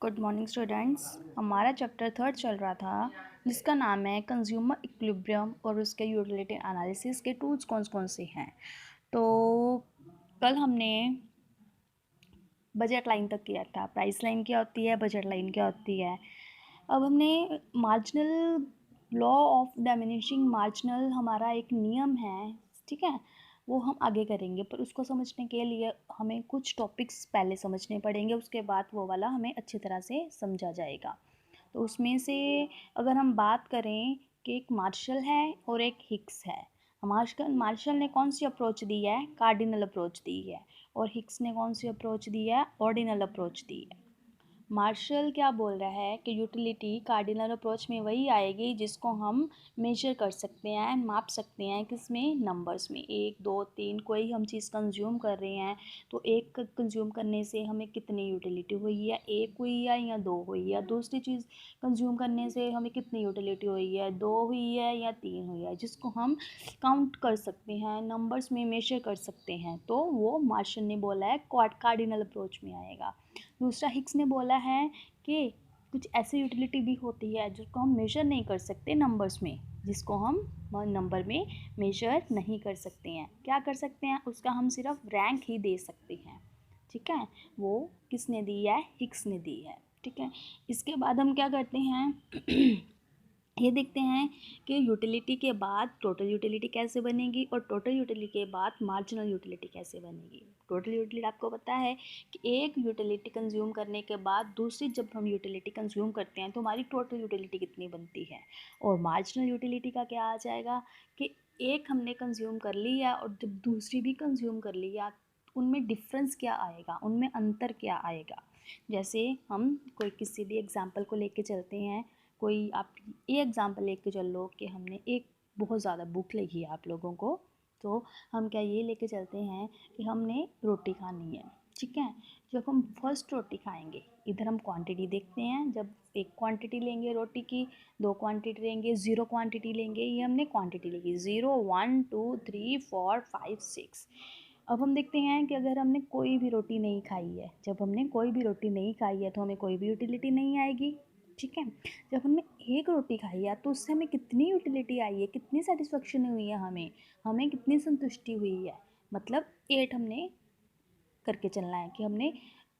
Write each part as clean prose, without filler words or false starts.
Good morning students. हमारा chapter third चल रहा था जिसका नाम है कंज्यूमर इक्विलिब्रियम और उसके यूटिलिटी एनालिसिस के टूल्स कौन कौन से हैं। तो कल हमने बजट लाइन तक किया था। प्राइस लाइन क्या होती है, बजट लाइन क्या होती है। अब हमने marginal law of diminishing marginal हमारा एक नियम है, ठीक है, वो हम आगे करेंगे। पर उसको समझने के लिए हमें कुछ टॉपिक्स पहले समझने पड़ेंगे, उसके बाद वो वाला हमें अच्छी तरह से समझा जाएगा। तो उसमें से अगर हम बात करें कि एक मार्शल है और एक हिक्स है। मार्शल ने कौन सी अप्रोच दी है, कार्डिनल अप्रोच दी है, और हिक्स ने कौन सी अप्रोच दी है, ऑर्डिनल अप्रोच दी है। मार्शल क्या बोल रहा है कि यूटिलिटी कार्डिनल अप्रोच में वही आएगी जिसको हम मेजर कर सकते हैं, माप सकते हैं। किस में, नंबर्स में। 1 2 3 कोई हम चीज़ कंज्यूम कर रहे हैं तो एक कंज्यूम करने से हमें कितनी यूटिलिटी हुई है, एक हुई है या दो हुई है। दूसरी चीज़ कंज्यूम करने से हमें कितनी यूटिलिटी हुई है, दो हुई है या तीन हुई है, जिसको हम काउंट कर सकते हैं, नंबर्स में मेजर कर सकते हैं। तो वो मार्शल ने बोला है कार्डिनल अप्रोच में आएगा। दूसरा हिक्स ने बोला है कि कुछ ऐसी यूटिलिटी भी होती है जिसको हम मेजर नहीं कर सकते नंबर्स में, जिसको हम नंबर में मेजर नहीं कर सकते हैं। क्या कर सकते हैं, उसका हम सिर्फ रैंक ही दे सकते हैं, ठीक है। वो किसने दी है, हिक्स ने दी है, ठीक है। इसके बाद हम क्या करते हैं ये देखते हैं कि यूटिलिटी के बाद टोटल यूटिलिटी कैसे बनेगी और टोटल यूटिलिटी के बाद मार्जिनल यूटिलिटी कैसे बनेगी। टोटल यूटिलिटी आपको पता है कि एक यूटिलिटी कंज्यूम करने के बाद दूसरी जब हम यूटिलिटी कंज्यूम करते हैं तो हमारी टोटल यूटिलिटी कितनी बनती है। और मार्जिनल यूटिलिटी का क्या आ जाएगा कि एक हमने कंज्यूम कर लिया और जब दूसरी भी कंज्यूम कर लिया, उनमें डिफरेंस क्या आएगा, उनमें अंतर क्या आएगा। जैसे हम कोई किसी भी एग्जाम्पल को लेके चलते हैं। कोई आप ये एग्जांपल लेके चल लो कि हमने एक बहुत ज़्यादा भूख लगी है आप लोगों को, तो हम क्या ये लेके चलते हैं कि हमने रोटी खानी है, ठीक है। जब हम फर्स्ट रोटी खाएंगे, इधर हम क्वांटिटी देखते हैं। जब एक क्वांटिटी लेंगे रोटी की, दो क्वांटिटी लेंगे, ज़ीरो क्वांटिटी लेंगे, ये हमने क्वांटिटी लेगी 0 1 2 3 4 5 6। अब हम देखते हैं कि अगर हमने कोई भी रोटी नहीं खाई है, जब हमने कोई भी रोटी नहीं खाई है तो हमें कोई भी यूटिलिटी नहीं आएगी, ठीक है। जब हमने एक रोटी खाई है तो उससे हमें कितनी यूटिलिटी आई है, कितनी सेटिस्फेक्शन हुई है, हमें हमें कितनी संतुष्टि हुई है। मतलब 8 हमने करके चलना है कि हमने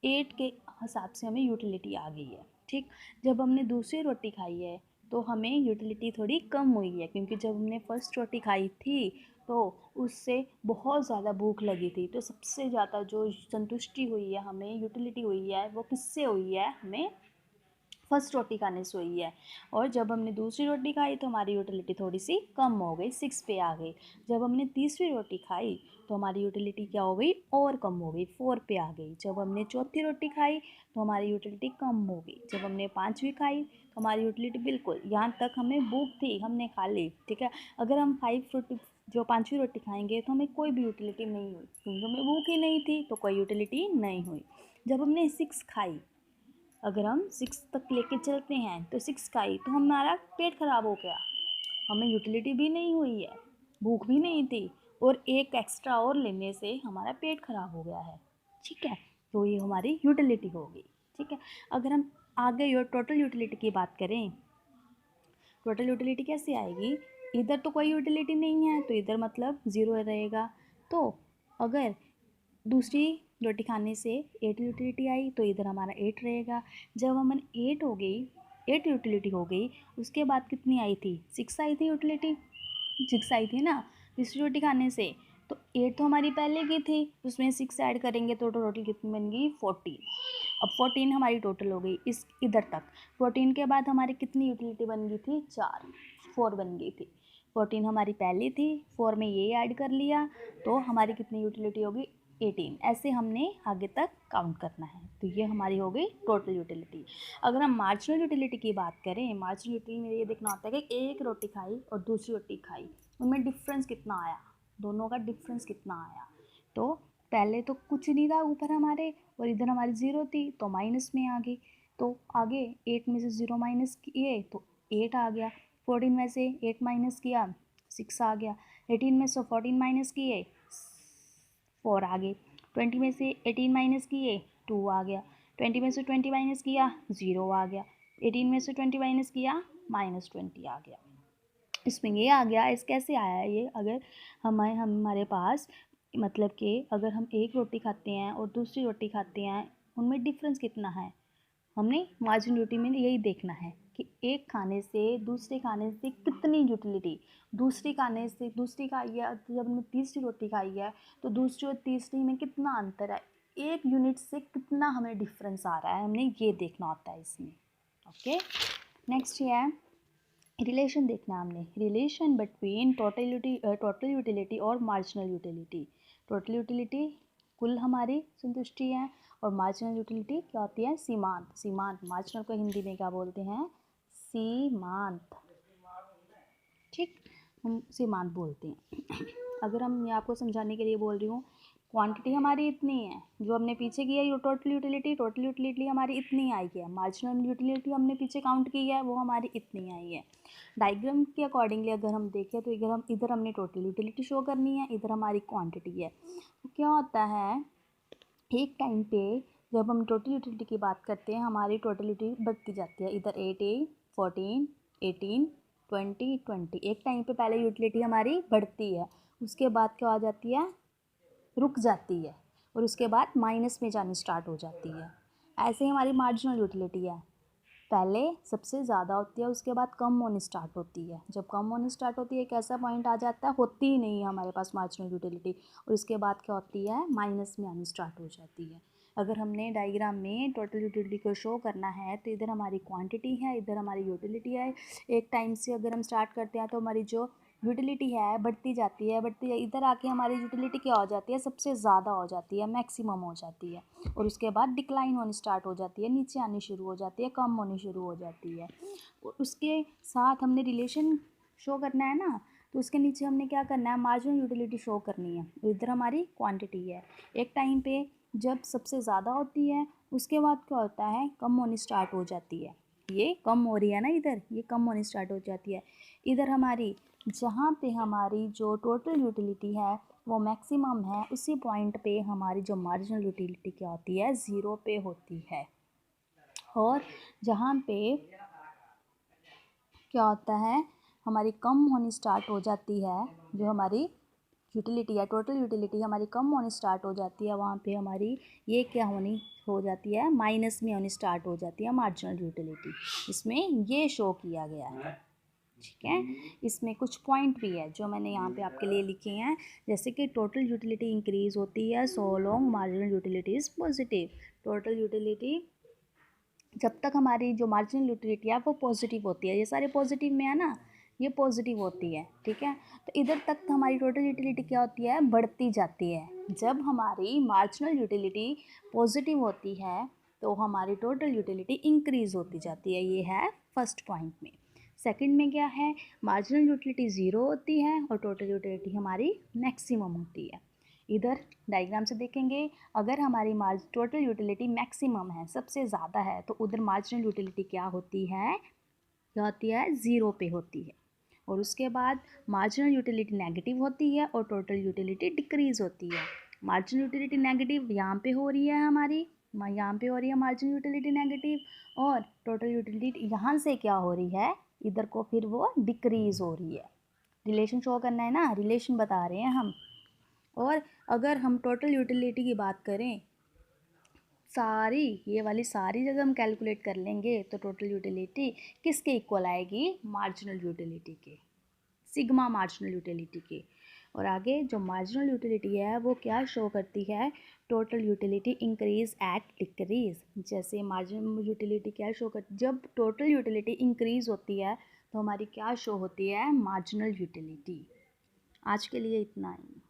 8 के हिसाब से हमें यूटिलिटी आ गई है, ठीक। जब हमने दूसरी रोटी खाई है तो हमें यूटिलिटी थोड़ी कम हुई है, क्योंकि जब हमने फर्स्ट रोटी खाई थी तो उससे बहुत ज़्यादा भूख लगी थी। तो सबसे ज़्यादा जो संतुष्टि हुई है, हमें यूटिलिटी हुई है, वो किससे हुई है, हमें फर्स्ट रोटी खाने से हुई है। और जब हमने दूसरी रोटी खाई तो हमारी यूटिलिटी थोड़ी सी कम हो गई, 6 पे आ गई। जब हमने तीसरी रोटी खाई तो हमारी यूटिलिटी क्या हो गई, और कम हो गई, 4 पे आ गई। जब हमने चौथी रोटी खाई तो हमारी यूटिलिटी कम हो गई। जब हमने पाँचवीं खाई तो हमारी यूटिलिटी बिल्कुल, यहाँ तक हमें भूख थी, हमने खा ली, ठीक है। अगर हम 5 रोटी जो पाँचवीं रोटी खाएंगे तो हमें कोई भी यूटिलिटी नहीं हुई, क्योंकि हमें भूख ही नहीं थी तो कोई यूटिलिटी नहीं हुई। जब हमने 6 खाई, अगर हम 6 तक लेके चलते हैं तो 6 खाई तो हमारा पेट खराब हो गया, हमें यूटिलिटी भी नहीं हुई है, भूख भी नहीं थी, और एक एक्स्ट्रा और लेने से हमारा पेट खराब हो गया है, ठीक है। तो ये हमारी यूटिलिटी होगी, ठीक है। अगर हम आगे टोटल यूटिलिटी की बात करें, टोटल यूटिलिटी कैसे आएगी। इधर तो कोई यूटिलिटी नहीं है तो इधर मतलब ज़ीरो रहेगा। तो अगर दूसरी रोटी खाने से 8 यूटिलिटी आई तो इधर हमारा 8 रहेगा। जब हमारी 8 हो गई, 8 यूटिलिटी हो गई, उसके बाद कितनी आई थी, 6 आई थी यूटिलिटी, 6 आई थी ना दूसरी रोटी खाने से। तो 8 तो हमारी पहले की थी, उसमें 6 ऐड करेंगे तो टोटल कितनी बन गई, 14। अब 14 हमारी टोटल हो गई इस इधर तक। 14 के बाद हमारी कितनी यूटिलिटी बन गई थी, 4 बन गई थी। 14 हमारी पहली थी, 4 में ये ऐड कर लिया तो हमारी कितनी यूटिलिटी होगी, 18। ऐसे हमने आगे तक काउंट करना है। तो ये हमारी हो गई टोटल यूटिलिटी। अगर हम मार्जिनल यूटिलिटी की बात करें, मार्जिनल यूटिलिटी में ये देखना होता है कि एक रोटी खाई और दूसरी रोटी खाई, उनमें डिफरेंस कितना आया, दोनों का डिफरेंस कितना आया। तो पहले तो कुछ नहीं था ऊपर हमारे, और इधर हमारी ज़ीरो थी तो माइनस में आ गई। तो आगे 8 में से 0 माइनस किए तो 8 आ गया। 14 में से 8 माइनस किया, 6 आ गया। 18 में से 14 माइनस किए, 4 आ गए। 20 में से 18 माइनस किए, 2 आ गया। 20 में से 20 माइनस किया 0 आ गया, 18 में से 20 माइनस किया -20 आ गया। इसमें ये आ गया, इस कैसे आया ये, अगर हमारे पास मतलब कि अगर हम एक रोटी खाते हैं और दूसरी रोटी खाते हैं, उनमें डिफरेंस कितना है, हमने मार्जिनलिटी में यही देखना है कि एक खाने से दूसरे खाने से कितनी यूटिलिटी, दूसरी खाने से दूसरी खाई है, जब हमने तीसरी रोटी खाई है तो दूसरी और तीसरी में कितना अंतर है, एक यूनिट से कितना हमें डिफरेंस आ रहा है, हमने ये देखना होता है इसमें। ओके, नेक्स्ट ये है रिलेशन देखना है हमने, रिलेशन बिटवीन टोटल यूटिलिटी और मार्जिनल यूटिलिटी। टोटल यूटिलिटी कुल हमारी संतुष्टि है और मार्जिनल यूटिलिटी क्या होती है, सीमांत। सीमांत मार्जिनल को हिंदी में क्या बोलते हैं, सीमांत। ठीक, हम सीमांत बोलते हैं। अगर हम ये आपको समझाने के लिए बोल रही हूँ, क्वांटिटी हमारी इतनी है, जो हमने पीछे किया है टोटल यूटिलिटी हमारी इतनी आई है, मार्जिनल यूटिलिटी हमने पीछे काउंट की है वो हमारी इतनी आई है। डायग्राम के अकॉर्डिंगली अगर हम देखें तो इधर हमने टोटल यूटिलिटी शो करनी है, इधर हमारी क्वांटिटी है। तो क्या होता है, एक टाइम पे जब हम टोटल यूटिलिटी की बात करते हैं, हमारी टोटल यूटिलिटी बढ़ती जाती है, इधर 8 14 18 20 20, एक टाइम पे पहले यूटिलिटी हमारी बढ़ती है, उसके बाद क्या हो जाती है, रुक जाती है और उसके बाद माइनस में जानी स्टार्ट हो जाती है। ऐसे ही हमारी मार्जिनल यूटिलिटी है, पहले सबसे ज़्यादा होती है, उसके बाद कम होनी स्टार्ट होती है। जब कम होनी स्टार्ट होती है एक ऐसा पॉइंट आ जाता है, होती ही नहीं है हमारे पास मार्जिनल यूटिलिटी, और इसके बाद क्या होती है, माइनस में आनी स्टार्ट हो जाती है। अगर हमने डायग्राम में टोटल यूटिलिटी को शो करना है तो इधर हमारी क्वांटिटी है, इधर हमारी यूटिलिटी है। एक टाइम से अगर हम स्टार्ट करते हैं तो हमारी जो यूटिलिटी है बढ़ती जाती है, इधर आके हमारी यूटिलिटी क्या हो जाती है, सबसे ज़्यादा हो जाती है, मैक्सिमम हो जाती है, और उसके बाद डिक्लाइन होनी स्टार्ट हो जाती है, नीचे आनी शुरू हो जाती है, कम होनी शुरू हो जाती है। और उसके साथ हमने रिलेशन शो करना है ना, तो उसके नीचे हमने क्या करना है, मार्जिनल यूटिलिटी शो करनी है, इधर हमारी क्वांटिटी है। एक टाइम पे जब सबसे ज़्यादा होती है उसके बाद क्या होता है, कम होनी स्टार्ट हो जाती है, ये कम हो रही है ना, इधर ये कम होनी स्टार्ट हो जाती है। इधर हमारी जहाँ पे हमारी जो टोटल यूटिलिटी है वो मैक्सिमम है, उसी पॉइंट पे हमारी जो मार्जिनल यूटिलिटी क्या होती है, ज़ीरो पे होती है। और जहाँ पे क्या होता है, हमारी कम होनी स्टार्ट हो जाती है, जो हमारी यूटिलिटी है, टोटल यूटिलिटी हमारी कम होनी स्टार्ट हो जाती है, वहाँ पे हमारी ये क्या होनी हो जाती है, माइनस में होनी स्टार्ट हो जाती है मार्जिनल यूटिलिटी। इसमें ये शो किया गया है, ठीक है। इसमें कुछ पॉइंट भी है जो मैंने यहाँ पे आपके लिए लिखे हैं, जैसे कि टोटल यूटिलिटी इंक्रीज होती है so long marginal utility is positive. Total utility जब तक हमारी जो मार्जिनल यूटिलिटी है वो पॉजिटिव होती है, ये सारे पॉजिटिव में है ना, ये पॉजिटिव होती है, ठीक है। तो इधर तक हमारी टोटल यूटिलिटी क्या होती है, बढ़ती जाती है। जब हमारी मार्जिनल यूटिलिटी पॉजिटिव होती है तो हमारी टोटल यूटिलिटी इंक्रीज होती जाती है, ये है फर्स्ट पॉइंट में। सेकंड में क्या है, मार्जिनल यूटिलिटी ज़ीरो होती है और टोटल यूटिलिटी हमारी मैक्सिमम होती है। इधर डायग्राम से देखेंगे, अगर हमारी टोटल यूटिलिटी मैक्सिमम है, सबसे ज़्यादा है, तो उधर मार्जिनल यूटिलिटी क्या होती है, क्या होती है, ज़ीरो पे होती है। और उसके बाद मार्जिनल यूटिलिटी नेगेटिव होती है और टोटल यूटिलिटी डिक्रीज़ होती है। मार्जिनल यूटिलिटी नेगेटिव यहाँ पे हो रही है हमारी, यहाँ पे हो रही है मार्जिनल यूटिलिटी नेगेटिव, और टोटल यूटिलिटी यहाँ से क्या हो रही है, इधर को फिर वो डिक्रीज़ हो रही है। रिलेशन शो करना है ना, रिलेशन बता रहे हैं हम। और अगर हम टोटल यूटिलिटी की बात करें, सारी ये वाली सारी जगह हम कैलकुलेट कर लेंगे तो टोटल यूटिलिटी किसके इक्वल आएगी, मार्जिनल यूटिलिटी के, सिग्मा मार्जिनल यूटिलिटी के। और आगे जो मार्जिनल यूटिलिटी है वो क्या शो करती है, total utility increase at decrease. जैसे मार्जिनल यूटिलिटी क्या शो करती, जब टोटल यूटिलिटी इंक्रीज होती है तो हमारी क्या शो होती है, मार्जिनल यूटिलिटी। आज के लिए इतना ही।